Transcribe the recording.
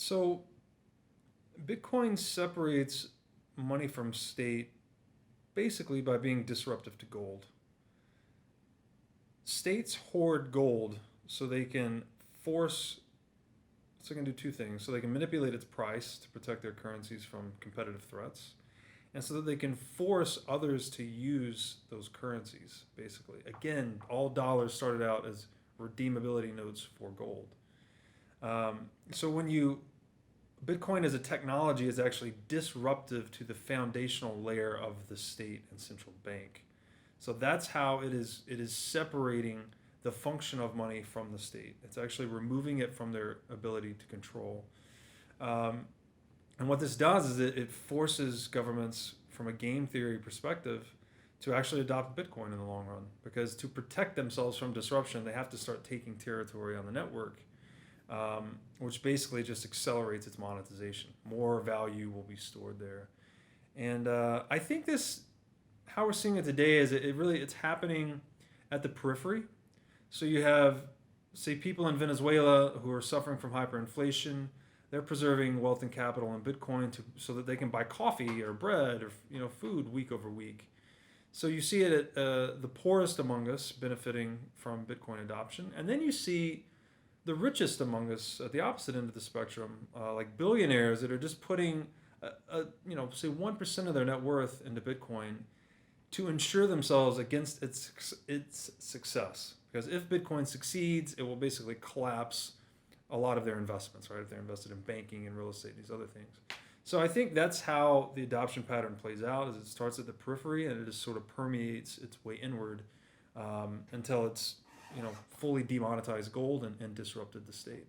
So Bitcoin separates money from state basically by being disruptive to gold. States hoard gold so they can force, so they can do two things. So they can manipulate its price to protect their currencies from competitive threats, and so that they can force others to use those currencies, basically. Again, all dollars started out as redeemability notes for gold. So when you Bitcoin as a technology is actually disruptive to the foundational layer of the state and central bank. So that's how it is separating the function of money from the state. It's actually removing it from their ability to control. Um, and what this does is it forces governments from a game theory perspective to actually adopt Bitcoin in the long run. Because to protect themselves from disruption, they have to start taking territory on the network, which basically just accelerates its monetization. More value will be stored there. And I think how we're seeing it today is it's happening at the periphery. So you have, say, people in Venezuela who are suffering from hyperinflation. They're preserving wealth and capital in Bitcoin so that they can buy coffee or bread or food week over week. So you see it at the poorest among us benefiting from Bitcoin adoption, and then you see the richest among us at the opposite end of the spectrum, like billionaires that are just putting, say 1% of their net worth into Bitcoin to ensure themselves against its success. Because if Bitcoin succeeds, it will basically collapse a lot of their investments, right? If they're invested in banking and real estate and these other things. So I think that's how the adoption pattern plays out. Is it starts at the periphery and it just sort of permeates its way inward until it's fully demonetized gold and disrupted the state.